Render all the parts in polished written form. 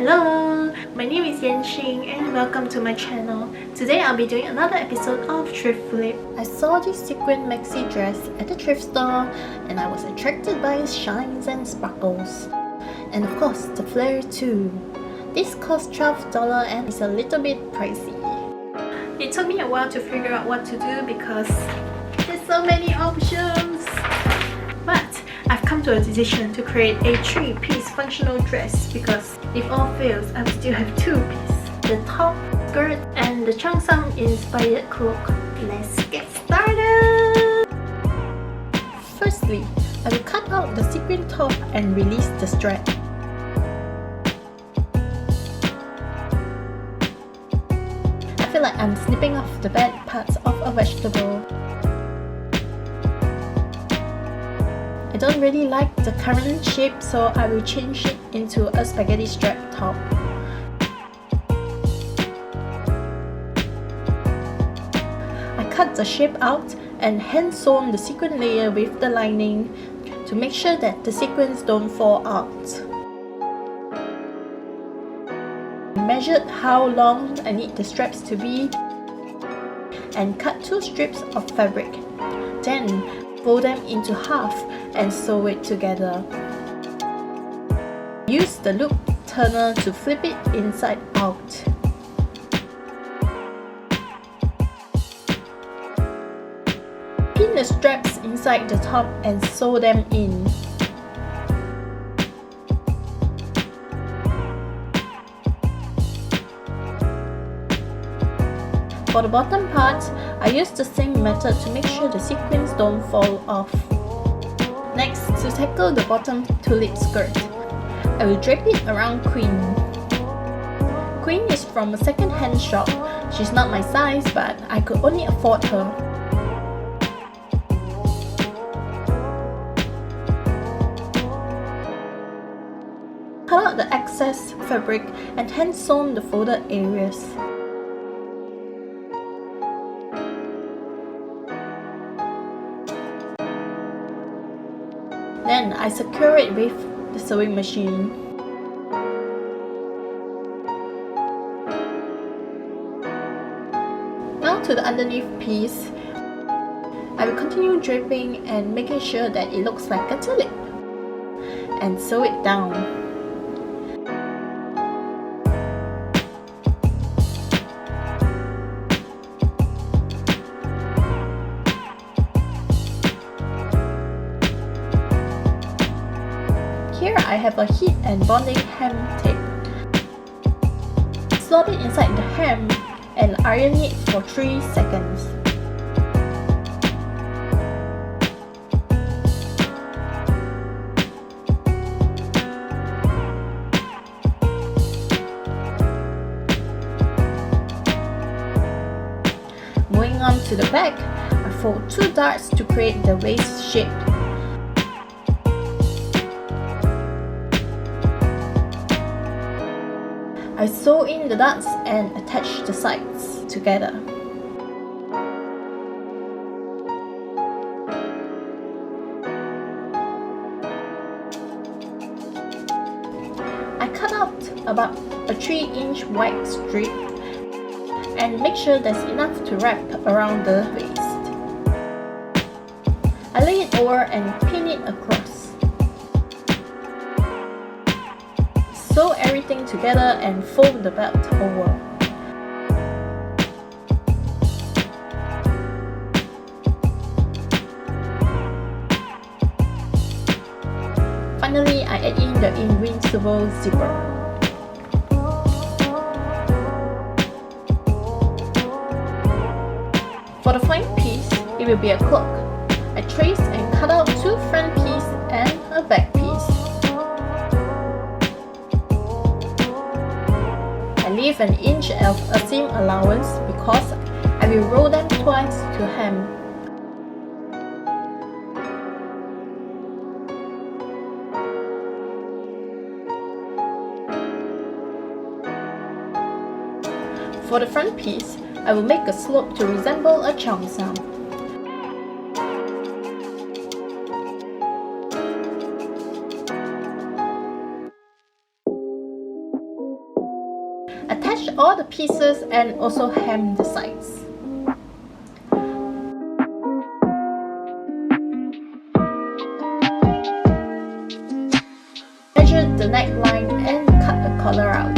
Hello, my name is Yanxing and welcome to my channel. Today I'll be doing another episode of Thrift Flip. I saw this sequin maxi dress at the thrift store and I was attracted by its shines and sparkles. And of course, the flare too. This cost $12 and is a little bit pricey. It took me a while to figure out what to do because there's so many options. But I've come to a decision to create a 3-piece functional dress because if all fails, I will still have 2 pieces. The top, skirt, and the cheongsam inspired cloak. Let's get started! Firstly, I will cut out the sequin top and release the strap. I feel like I'm snipping off the bad parts of a vegetable. I don't really like the current shape, so I will change it into a spaghetti strap top. I cut the shape out and hand sewn the sequin layer with the lining to make sure that the sequins don't fall out. I measured how long I need the straps to be and cut 2 strips of fabric. Then fold them into half and sew it together. Use the loop turner to flip it inside out. Pin the straps inside the top and sew them in. For the bottom part, I use the same method to make sure the sequins don't fall off. Next, to tackle the bottom tulip skirt, I will drape it around Queen. Queen is from a second-hand shop. She's not my size, but I could only afford her. Cut out the excess fabric and hand sew the folded areas. Then I secure it with the sewing machine. Now to the underneath piece, I will continue draping and making sure that it looks like a tulip and sew it down. Here I have a heat and bonding hem tape. Slot it inside the hem and iron it for 3 seconds. Moving on to the back, I fold 2 darts to create the waist shape. I sew in the darts and attach the sides together. I cut out about a 3-inch white strip and make sure there's enough to wrap around the waist. I lay it over and pin it across. Sew everything together and fold the belt over. Finally, I add in the invincible zipper. For the flank piece, it will be a cloak. I trace and cut out 2 front pieces and a back piece. I leave an inch of a seam allowance because I will roll them twice to hem. For the front piece, I will make a slope to resemble a cheongsam. attach all the pieces and also hem the sides. Measure the neckline and cut the collar out.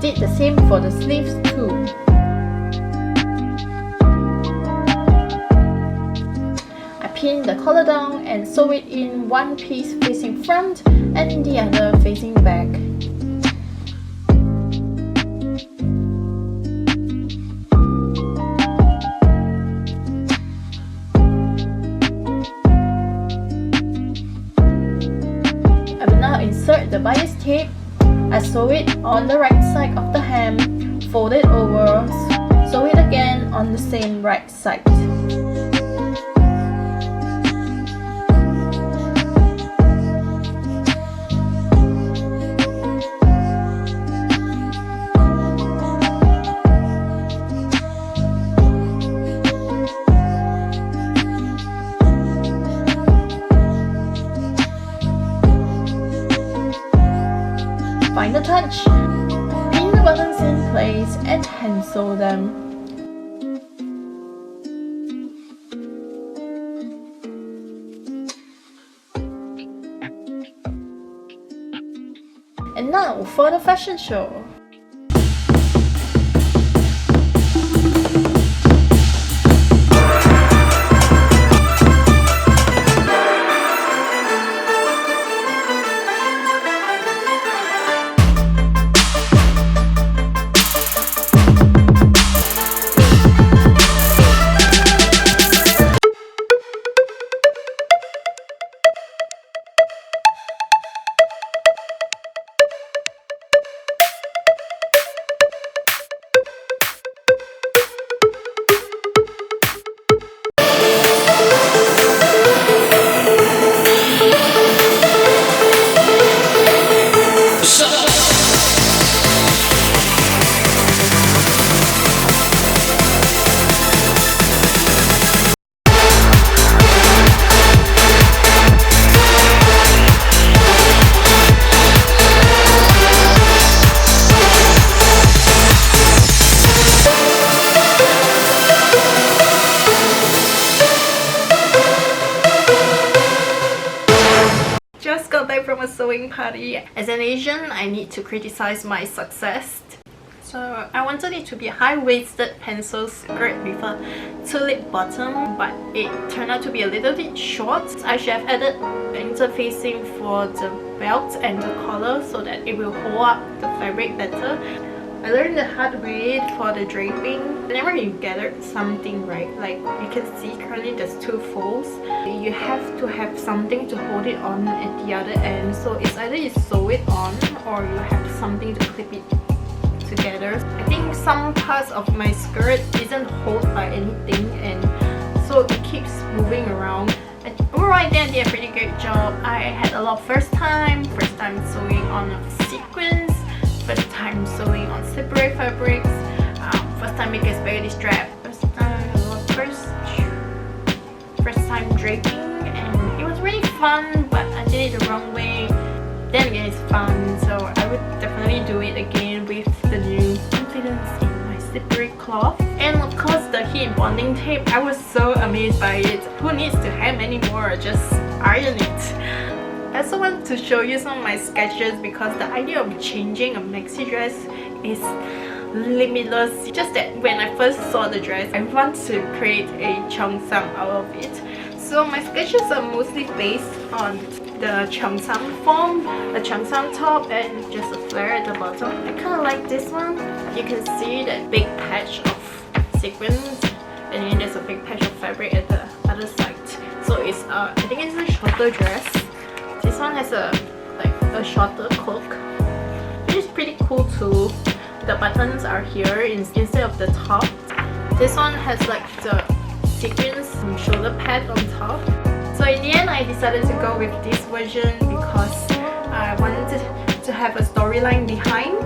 Did the same for the sleeves too. I pinned the collar down and sew it in one piece facing front and the other facing back. I will now insert the bias tape. I sew it on the right side of the hem, fold it over, sew it again on the same right side. Final touch, pin the buttons in place and hand sew them. And now for the fashion show. Just got back from a sewing party. As an Asian, I need to criticize my success. So I wanted it to be a high-waisted pencil skirt with a tulip bottom, but it turned out to be a little bit short. I should have added interfacing for the belt and the collar so that it will hold up the fabric better. I learned the hard way for the draping. Whenever you gathered something, right, like you can see currently there's two folds. You have to have something to hold it on at the other end. So it's either you sew it on or you have something to clip it together. I think some parts of my skirt isn't held by anything, and so it keeps moving around. And overall, I think I did a pretty good job. I had a lot of first time sewing on sequins, first time sewing on slippery fabrics, first time making a spaghetti strap, first time draping, and it was really fun, but I did it the wrong way. Then again, it's fun, so I would definitely do it again with the new confidence in my slippery cloth. And of course, the heat bonding tape, I was so amazed by it. Who needs to hem anymore? Just iron it. I also want to show you some of my sketches because the idea of changing a maxi dress is limitless. Just that when I first saw the dress, I want to create a cheongsam out of it. So my sketches are mostly based on the cheongsam form, the cheongsam top, and just a flare at the bottom. I kind of like this one. You can see that big patch of sequins, and then there's a big patch of fabric at the other side. So it's I think it's a shorter dress. This one has a shorter cloak, which is pretty cool too. The buttons are here instead of the top. This one has like the sequins shoulder pad on top. So in the end, I decided to go with this version because I wanted to have a storyline behind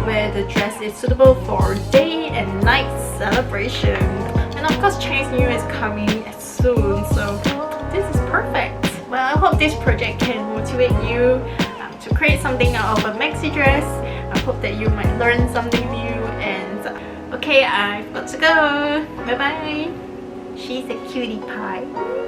where the dress is suitable for day and night celebration. And of course, Chinese New Year is coming soon, so this is perfect. Well, I hope this project can motivate you to create something out of a maxi dress. I hope that you might learn something new. And okay, I've got to go. Bye bye. She's a cutie pie.